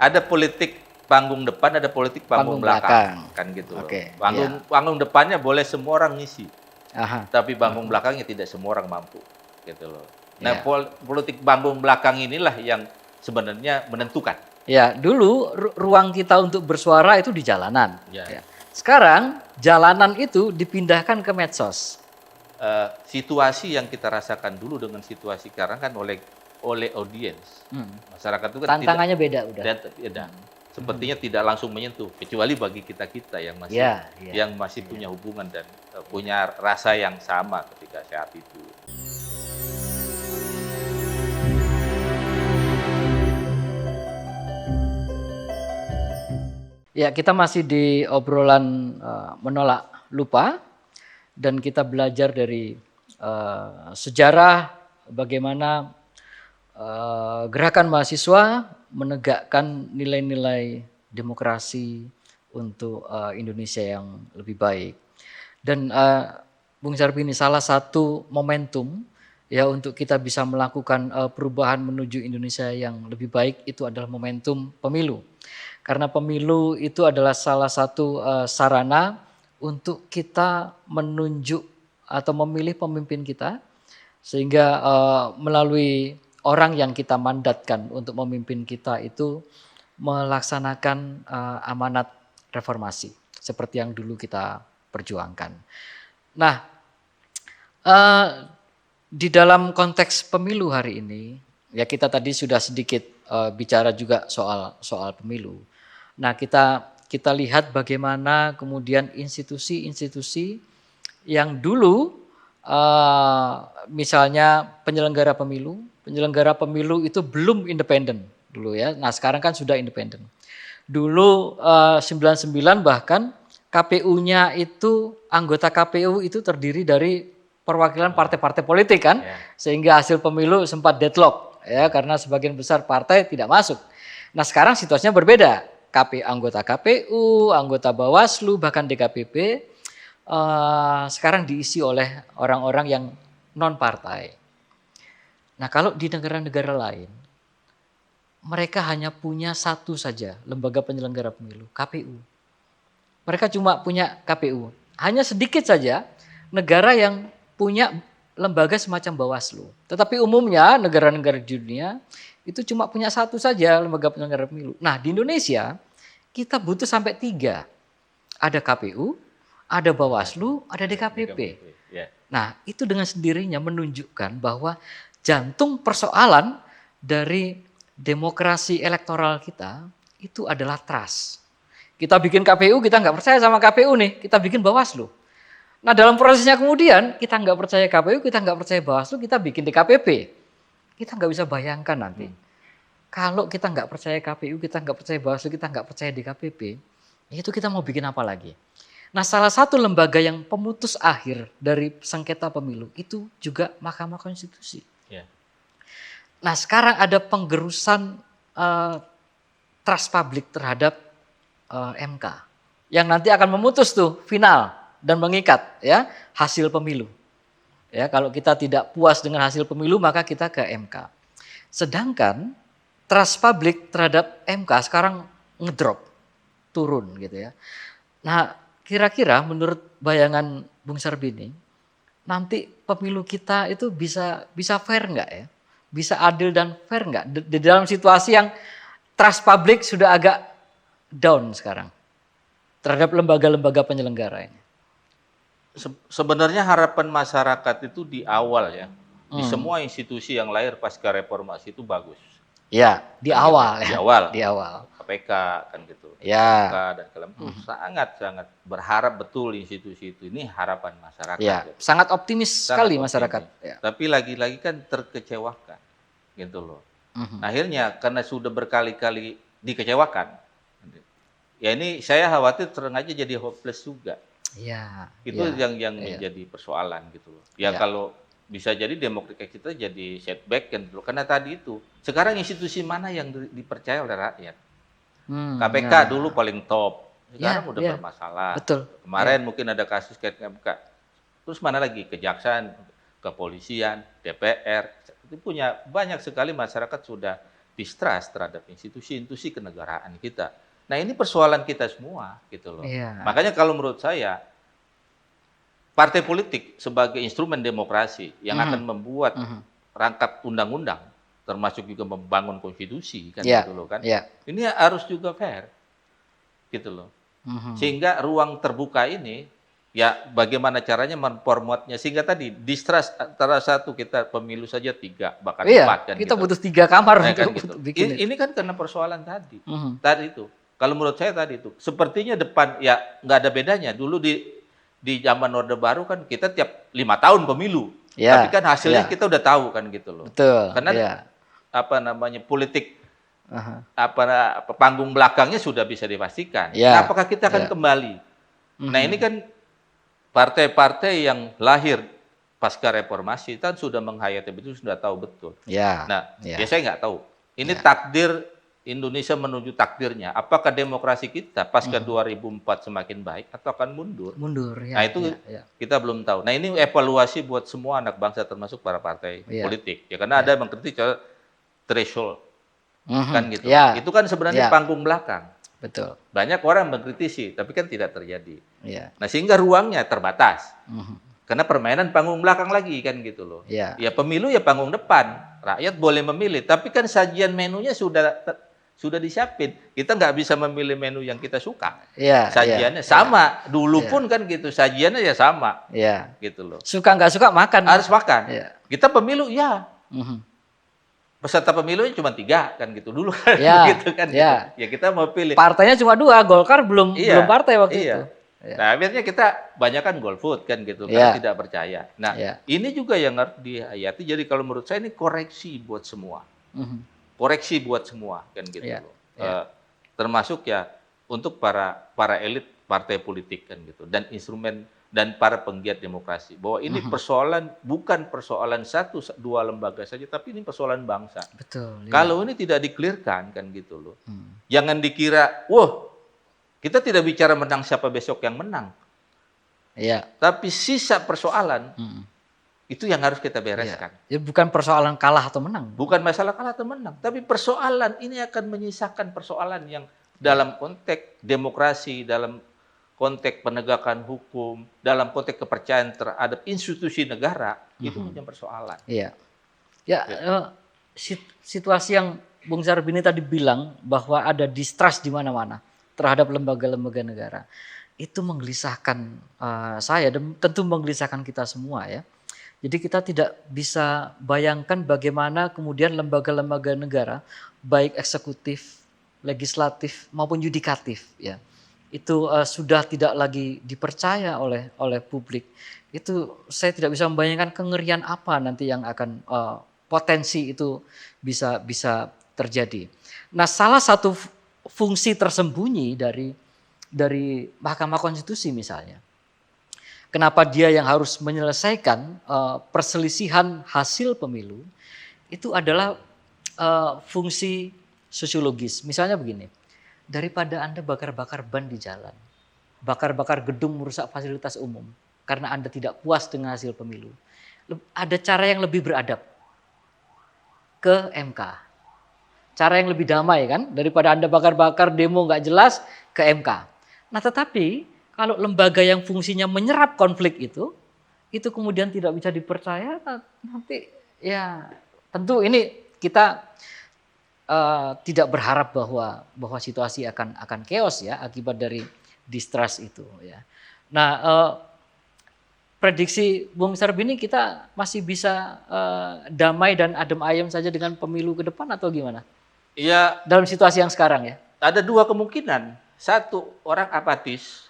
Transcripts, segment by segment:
ada politik panggung depan, ada politik panggung Panggung belakang, belakang. kan gitu loh. Oke, Panggung iya. panggung depannya boleh semua orang ngisi, Aha. tapi panggung belakangnya tidak semua orang mampu, gitu loh. Nah, Ya. politik panggung belakang inilah yang sebenarnya menentukan. Ya, dulu ruang kita untuk bersuara itu di jalanan. Ya. Ya. Sekarang jalanan itu dipindahkan ke medsos. Situasi yang kita rasakan dulu dengan situasi sekarang kan oleh audiens. Masyarakat itu kan Tantangannya beda udah. tidak sepertinya tidak langsung menyentuh, kecuali bagi kita-kita yang masih Ya, ya. yang masih punya hubungan dan punya rasa yang sama ketika saat itu. Ya, kita masih di obrolan menolak lupa dan kita belajar dari sejarah bagaimana gerakan mahasiswa menegakkan nilai-nilai demokrasi untuk Indonesia yang lebih baik. Dan Bung Sarbini, salah satu momentum ya untuk kita bisa melakukan perubahan menuju Indonesia yang lebih baik itu adalah momentum pemilu. Karena pemilu itu adalah salah satu sarana untuk kita menunjuk atau memilih pemimpin kita, sehingga melalui orang yang kita mandatkan untuk memimpin kita itu melaksanakan amanat reformasi seperti yang dulu kita perjuangkan. Nah, di dalam konteks pemilu hari ini, ya kita tadi sudah sedikit bicara juga soal pemilu. Nah, kita lihat bagaimana kemudian institusi-institusi yang dulu misalnya penyelenggara pemilu itu belum independen dulu ya. Nah, sekarang kan sudah independen. Dulu 99 bahkan KPU-nya itu, anggota KPU itu terdiri dari perwakilan partai-partai politik kan, sehingga hasil pemilu sempat deadlock ya karena sebagian besar partai tidak masuk. Nah, sekarang situasinya berbeda. Anggota KPU, anggota Bawaslu, bahkan DKPP sekarang diisi oleh orang-orang yang non partai. Nah, kalau di negara-negara lain mereka hanya punya satu saja lembaga penyelenggara pemilu, KPU. Mereka cuma punya KPU. Hanya sedikit saja negara yang punya lembaga semacam Bawaslu. Tetapi umumnya negara-negara di dunia itu cuma punya satu saja lembaga penyelenggara pemilu. Nah, di Indonesia kita butuh sampai 3. Ada KPU, ada Bawaslu, ada DKPP. Nah, itu dengan sendirinya menunjukkan bahwa jantung persoalan dari demokrasi elektoral kita itu adalah trust. Kita bikin KPU, kita nggak percaya sama KPU nih, kita bikin Bawaslu. Nah, dalam prosesnya kemudian kita nggak percaya KPU, kita nggak percaya Bawaslu, kita bikin DKPP. Kita nggak bisa bayangkan nanti. Kalau kita nggak percaya KPU, kita nggak percaya Bawaslu, kita nggak percaya DKPP, itu kita mau bikin apa lagi? Nah, salah satu lembaga yang pemutus akhir dari sengketa pemilu itu juga Mahkamah Konstitusi. Nah, sekarang ada penggerusan trust publik terhadap MK yang nanti akan memutus tuh final dan mengikat ya hasil pemilu. Ya, kalau kita tidak puas dengan hasil pemilu maka kita ke MK. Sedangkan trust publik terhadap MK sekarang ngedrop, turun gitu ya. Nah, kira-kira menurut bayangan Bung Sarbini, nanti pemilu kita itu bisa fair nggak ya? Bisa adil dan fair nggak? Di dalam situasi yang trust publik sudah agak down sekarang terhadap lembaga-lembaga penyelenggara ini. Sebenarnya harapan masyarakat itu di awal ya, di semua institusi yang lahir pasca reformasi itu bagus. Ya, di awal. Di awal. Di awal. KPK kan gitu. Ya. KPK dan kalam itu sangat-sangat berharap betul institusi itu. Ini harapan masyarakat. Ya, gitu. Sangat optimis sekali optimis. masyarakat. Ya. Tapi lagi-lagi kan terkecewakan, gitu loh. Akhirnya karena sudah berkali-kali dikecewakan, ya ini saya khawatir sengaja jadi hopeless juga. Ya, itu yang menjadi persoalan gitu loh. Ya, kalau bisa jadi demokrasi kita jadi setback kan dulu karena tadi itu. Sekarang institusi mana yang dipercaya oleh rakyat? KPK dulu paling top. Sekarang udah bermasalah. Betul. Kemarin mungkin ada kasus kayak KPK. Terus mana lagi? Kejaksaan, kepolisian, DPR. Itu punya banyak sekali masyarakat sudah distrust terhadap institusi-institusi kenegaraan kita. Nah, ini persoalan kita semua gitu loh. Makanya kalau menurut saya partai politik sebagai instrumen demokrasi yang akan membuat rangkap undang-undang, termasuk juga membangun konstitusi kan gitu loh kan. Ini harus juga fair gitu loh. Sehingga ruang terbuka ini ya bagaimana caranya memformatnya sehingga tadi distrust antara satu kita pemilu saja 3 bahkan 4 kan kita gitu. butuh 3 kamar Nah, untuk kan gitu. bikin Ini kan karena persoalan tadi. Tadi itu. Kalau menurut saya tadi itu sepertinya depan ya nggak ada bedanya. Dulu di zaman Orde Baru kan kita tiap 5 tahun pemilu. Tapi kan hasilnya kita udah tahu kan gitu loh. Betul. Karena apa namanya politik panggung belakangnya sudah bisa dipastikan. Nah, apakah kita akan kembali? Nah, ini kan partai-partai yang lahir pasca reformasi kan sudah menghayati betul, sudah tahu betul. Nah, ya saya nggak tahu. Ini takdir Indonesia menuju takdirnya. Apakah demokrasi kita pasca 2004 semakin baik atau akan mundur? Nah, itu kita belum tahu. Nah, ini evaluasi buat semua anak bangsa termasuk para partai politik. Ya karena ada yang mengkritik threshold. Kan gitu. Itu kan sebenarnya panggung belakang. Betul. Banyak orang mengkritisi, tapi kan tidak terjadi. Nah, sehingga ruangnya terbatas. Karena permainan panggung belakang lagi kan gitu loh. Ya pemilu ya panggung depan. Rakyat boleh memilih, tapi kan sajian menunya sudah disiapin. Kita nggak bisa memilih menu yang kita suka. Sajiannya sama. Dulu pun kan gitu, sajiannya ya sama. Gitu loh. Suka nggak suka makan. Harus makan. Kita pemilu peserta pemilunya cuma 3 kan gitu dulu kan gitu kan gitu. Ya kita mau pilih. Partainya cuma 2, Golkar belum partai waktu itu. Nah, akhirnya kita banyak kan golput kan gitu karena tidak percaya. Nah, ini juga yang harus dihayati. Jadi kalau menurut saya ini koreksi buat semua. Koreksi buat semua kan gitu loh. Termasuk ya untuk para elit partai politik kan gitu dan instrumen dan para penggiat demokrasi bahwa ini persoalan bukan persoalan 1-2 lembaga saja tapi ini persoalan bangsa. Betul. Kalau ini tidak dikelirkan kan gitu loh. Jangan dikira, wah kita tidak bicara menang siapa besok yang menang. Tapi sisa persoalan itu yang harus kita bereskan. Ya, bukan persoalan kalah atau menang. Bukan masalah kalah atau menang, tapi persoalan ini akan menyisakan persoalan yang dalam konteks demokrasi, dalam konteks penegakan hukum, dalam konteks kepercayaan terhadap institusi negara, itu punya persoalan. Situasi yang Bung Sarbini tadi bilang bahwa ada distrust di mana-mana terhadap lembaga-lembaga negara, itu menggelisahkan saya dan tentu menggelisahkan kita semua ya. Jadi kita tidak bisa bayangkan bagaimana kemudian lembaga-lembaga negara, baik eksekutif, legislatif maupun yudikatif ya. Itu sudah tidak lagi dipercaya oleh publik. Itu saya tidak bisa membayangkan kengerian apa nanti yang akan potensi itu bisa terjadi. Nah, salah satu fungsi tersembunyi dari Mahkamah Konstitusi misalnya, kenapa dia yang harus menyelesaikan perselisihan hasil pemilu itu adalah fungsi sosiologis. Misalnya begini. Daripada Anda bakar-bakar ban di jalan, bakar-bakar gedung merusak fasilitas umum karena Anda tidak puas dengan hasil pemilu, ada cara yang lebih beradab, ke MK. Cara yang lebih damai kan, daripada Anda bakar-bakar demo nggak jelas, ke MK. Nah tetapi kalau lembaga yang fungsinya menyerap konflik itu kemudian tidak bisa dipercaya, nanti ya tentu ini kita tidak berharap bahwa situasi akan chaos ya akibat dari distrust itu ya. Nah, prediksi Bung Sarbini kita masih bisa damai dan adem ayem saja dengan pemilu ke depan atau gimana? Iya. Dalam situasi yang sekarang ya. Ada 2 kemungkinan. Satu, orang apatis,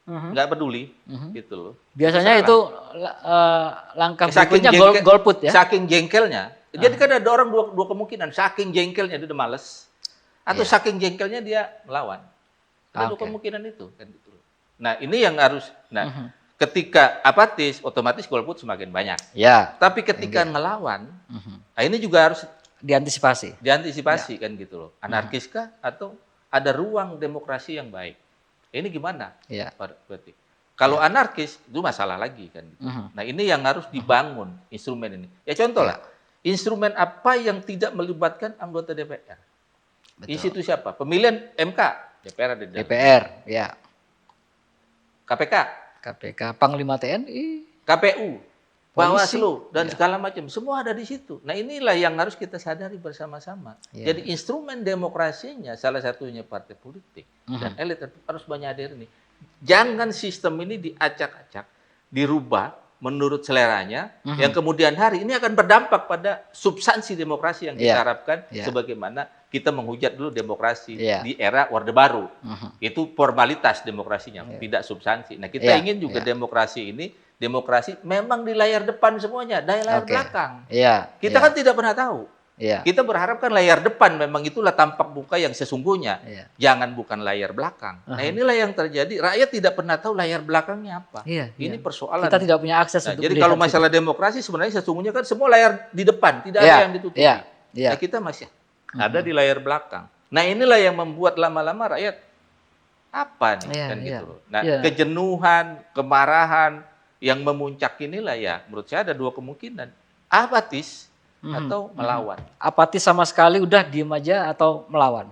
nggak peduli, gitu loh. Biasanya itu langkah berikutnya golput ya. Saking jengkelnya. Jadi kan ada orang dua kemungkinan, saking jengkelnya dia udah males, atau saking jengkelnya dia melawan. Ada 2 kemungkinan itu kan gitu. Nah ini yang harus, ketika apatis otomatis golput semakin banyak. Tapi ketika ngelawan, nah ini juga harus diantisipasi kan gitu loh. Anarkiskah atau ada ruang demokrasi yang baik? Ini gimana? Berarti kalau anarkis itu masalah lagi kan. Gitu. Nah ini yang harus dibangun instrumen ini. Ya contoh lah. Instrumen apa yang tidak melibatkan anggota DPR? Betul. Institusi apa? Pemilihan MK, DPR ada di dalam. DPR, ya. KPK, KPK, Panglima TNI, KPU, Polisi, Bawaslu, dan ya. segala macam. Semua ada di situ. Nah inilah yang harus kita sadari bersama-sama. Ya. Jadi instrumen demokrasinya salah satunya partai politik dan elit harus banyak hadir ini. Jangan sistem ini diacak-acak, dirubah menurut seleranya, yang kemudian hari ini akan berdampak pada substansi demokrasi yang kita harapkan, sebagaimana kita menghujat dulu demokrasi di era Orde Baru. Itu formalitas demokrasinya, tidak substansi. Nah kita ingin juga demokrasi ini, demokrasi memang di layar depan semuanya, di layar belakang. Kita kan tidak pernah tahu. Kita berharap kan layar depan memang itulah tampak muka yang sesungguhnya. Jangan bukan layar belakang. Nah inilah yang terjadi. Rakyat tidak pernah tahu layar belakangnya apa. Ini persoalan. Kita tidak punya akses untuk jadi kalau masalah demokrasi sebenarnya sesungguhnya kan semua layar di depan. Tidak ada yang ditutupi. Nah kita masih ada di layar belakang. Nah inilah yang membuat lama-lama rakyat apa nih kan gitu. Nah kejenuhan, kemarahan yang memuncak inilah ya menurut saya ada dua kemungkinan. Apatis atau melawan. Apatis sama sekali, udah diem aja atau melawan.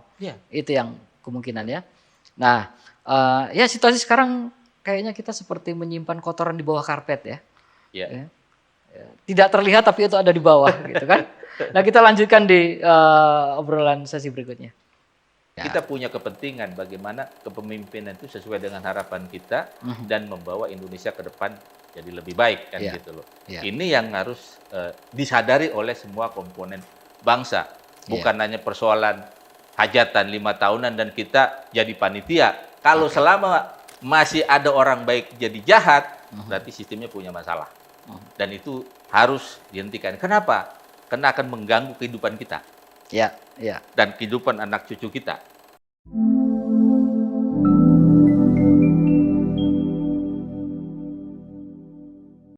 Itu yang kemungkinan ya. Nah, ya situasi sekarang kayaknya kita seperti menyimpan kotoran di bawah karpet ya. Tidak terlihat tapi itu ada di bawah gitu kan. Nah kita lanjutkan di obrolan sesi berikutnya. Kita punya kepentingan bagaimana kepemimpinan itu sesuai dengan harapan kita dan membawa Indonesia ke depan jadi lebih baik kan gitu loh. Ini yang harus disadari oleh semua komponen bangsa. Bukan hanya persoalan hajatan 5 tahunan dan kita jadi panitia. Kalau selama masih ada orang baik jadi jahat, berarti sistemnya punya masalah. Dan itu harus dihentikan. Kenapa? Karena akan mengganggu kehidupan kita. Dan kehidupan anak cucu kita.